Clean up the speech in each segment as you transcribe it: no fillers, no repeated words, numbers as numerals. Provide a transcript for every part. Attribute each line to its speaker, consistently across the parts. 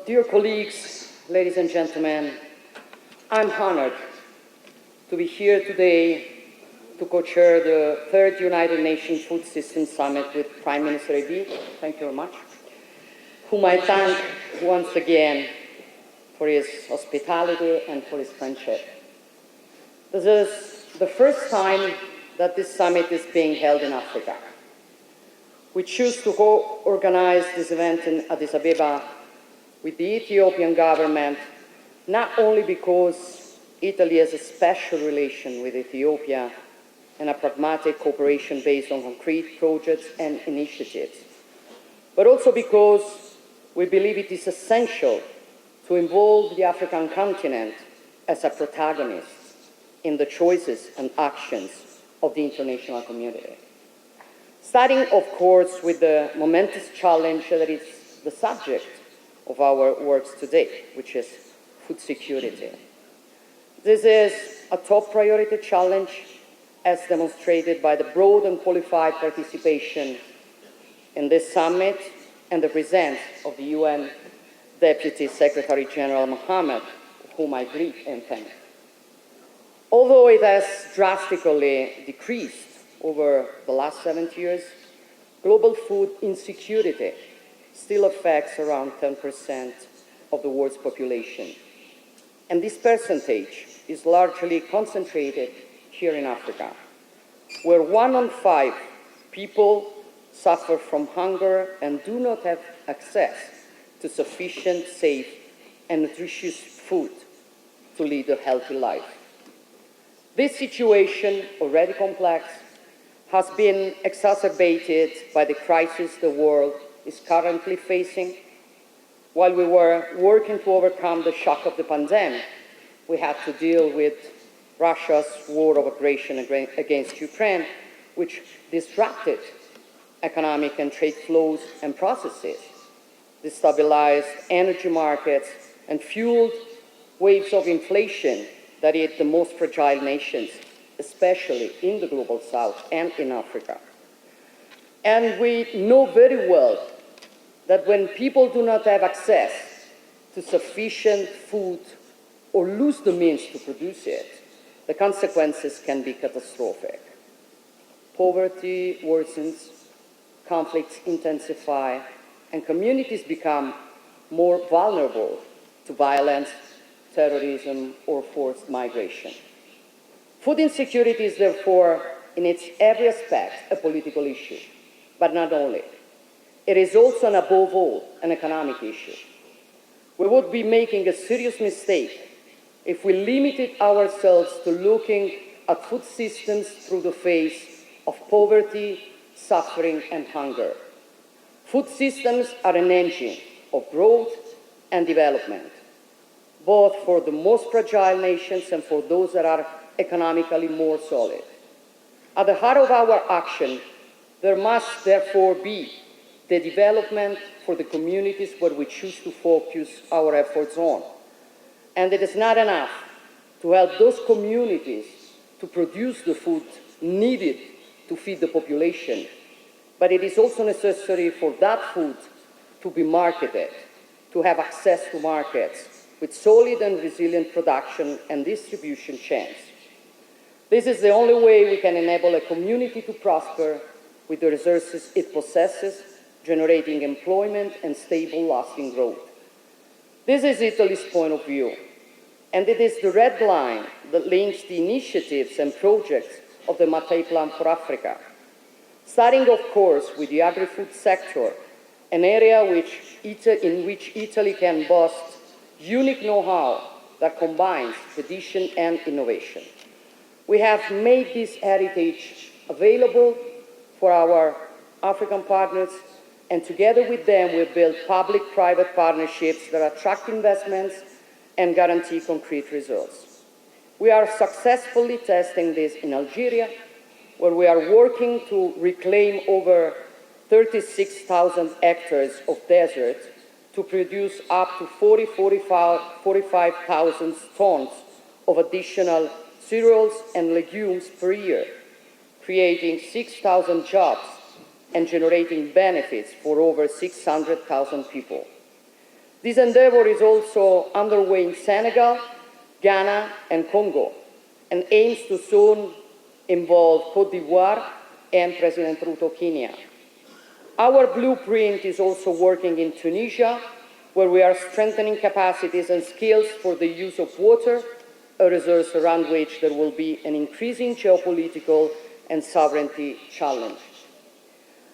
Speaker 1: Dear colleagues, ladies and gentlemen, I'm honored to be here today to co-chair the third United Nations Food Systems Summit with Prime Minister Abiy, thank you very much, whom I thank once again for his hospitality and for his friendship. This is the first time that this summit is being held in Africa. We choose to co-organize this event in Addis Ababa with the Ethiopian government, not only because Italy has a special relation with Ethiopia and a pragmatic cooperation based on concrete projects and initiatives, but also because we believe it is essential to involve the African continent as a protagonist in the choices and actions of the international community. Starting, of course, with the momentous challenge that is the subject of our works today, which is food security. This is a top priority challenge as demonstrated by the broad and qualified participation in this summit and the presence of the UN Deputy Secretary General Mohammed, whom I greet and thank. Although it has drastically decreased over the last 70 years, global food insecurity still affects around 10% of the world's population. And this percentage is largely concentrated here in Africa, where 1 in 5 people suffer from hunger and do not have access to sufficient, safe, and nutritious food to lead a healthy life. This situation, already complex, has been exacerbated by the crisis the world is currently facing. While we were working to overcome the shock of the pandemic, we had to deal with Russia's war of aggression against Ukraine, which disrupted economic and trade flows and processes, destabilized energy markets, and fueled waves of inflation that hit the most fragile nations, especially in the Global South and in Africa. And we know very well that when people do not have access to sufficient food or lose the means to produce it, the consequences can be catastrophic. Poverty worsens, conflicts intensify, and communities become more vulnerable to violence, terrorism, or forced migration. Food insecurity is therefore, in its every aspect, a political issue, but not only. It is also, and above all, an economic issue. We would be making a serious mistake if we limited ourselves to looking at food systems through the face of poverty, suffering, and hunger. Food systems are an engine of growth and development, both for the most fragile nations and for those that are economically more solid. At the heart of our action, there must therefore be the development for the communities where we choose to focus our efforts on. And it is not enough to help those communities to produce the food needed to feed the population, but it is also necessary for that food to be marketed, to have access to markets with solid and resilient production and distribution chains. This is the only way we can enable a community to prosper with the resources it possesses, generating employment and stable, lasting growth. This is Italy's point of view, and it is the red line that links the initiatives and projects of the Mattei Plan for Africa, starting, of course, with the agri-food sector, an area in which Italy can boast unique know-how that combines tradition and innovation. We have made this heritage available for our African partners, and together with them we build public-private partnerships that attract investments and guarantee concrete results. We are successfully testing this in Algeria, where we are working to reclaim over 36,000 hectares of desert to produce up to 45,000 tons of additional cereals and legumes per year, creating 6,000 jobs and generating benefits for over 600,000 people. This endeavor is also underway in Senegal, Ghana, and Congo, and aims to soon involve Côte d'Ivoire and President Ruto Kenya. Our blueprint is also working in Tunisia, where we are strengthening capacities and skills for the use of water, a resource around which there will be an increasing geopolitical and sovereignty challenge.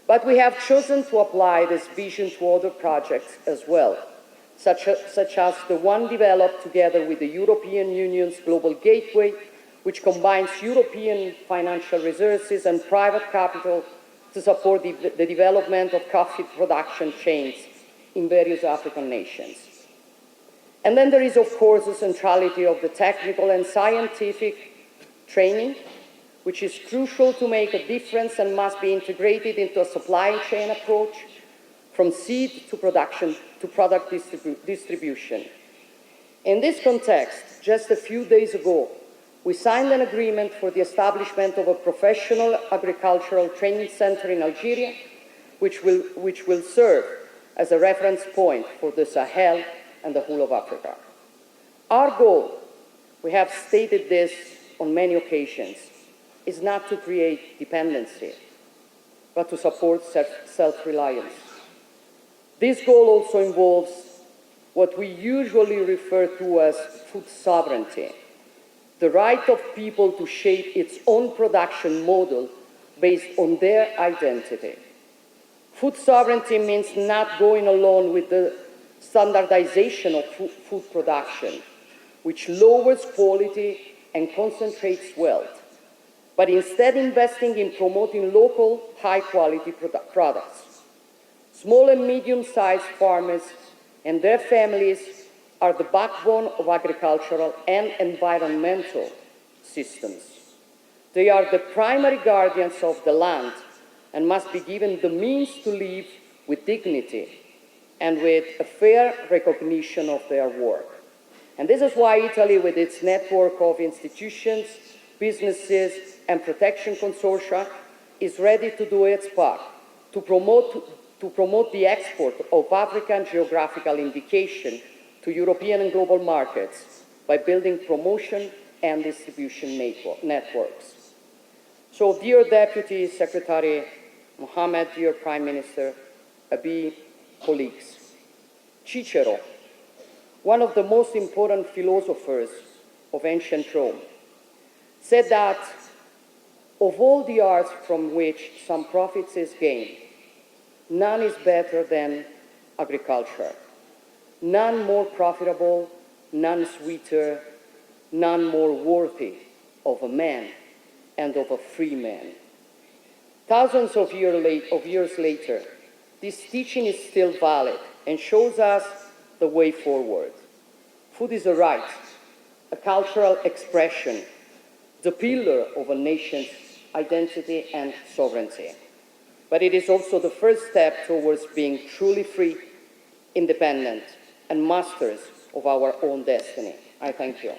Speaker 1: But we have chosen to apply this vision to other projects as well, such as the one developed together with the European Union's Global Gateway, which combines European financial resources and private capital to support the development of coffee production chains in various African nations. And then there is, of course, the centrality of the technical and scientific training, which is crucial to make a difference and must be integrated into a supply chain approach from seed to production to product distribution. In this context, just a few days ago, we signed an agreement for the establishment of a professional agricultural training center in Algeria, which will serve as a reference point for the Sahel and the whole of Africa. Our goal, we have stated this on many occasions, is not to create dependency, but to support self-reliance. This goal also involves what we usually refer to as food sovereignty, the right of people to shape its own production model based on their identity. Food sovereignty means not going along with the standardization of food production, which lowers quality and concentrates wealth, but instead investing in promoting local, high-quality products. Small and medium-sized farmers and their families are the backbone of agricultural and environmental systems. They are the primary guardians of the land and must be given the means to live with dignity and with a fair recognition of their work. And this is why Italy, with its network of institutions, businesses, and protection consortia, is ready to do its part to promote the export of African geographical indication to European and global markets by building promotion and distribution networks. So, dear Deputy Secretary Mohammed, dear Prime Minister Abiy, colleagues, Cicero, one of the most important philosophers of ancient Rome, said that of all the arts from which some profit is gained, none is better than agriculture, none more profitable, none sweeter, none more worthy of a man and of a free man. Thousands of years later, this teaching is still valid and shows us the way forward. Food is a right, a cultural expression, the pillar of a nation's identity and sovereignty. But it is also the first step towards being truly free, independent, and masters of our own destiny. I thank you.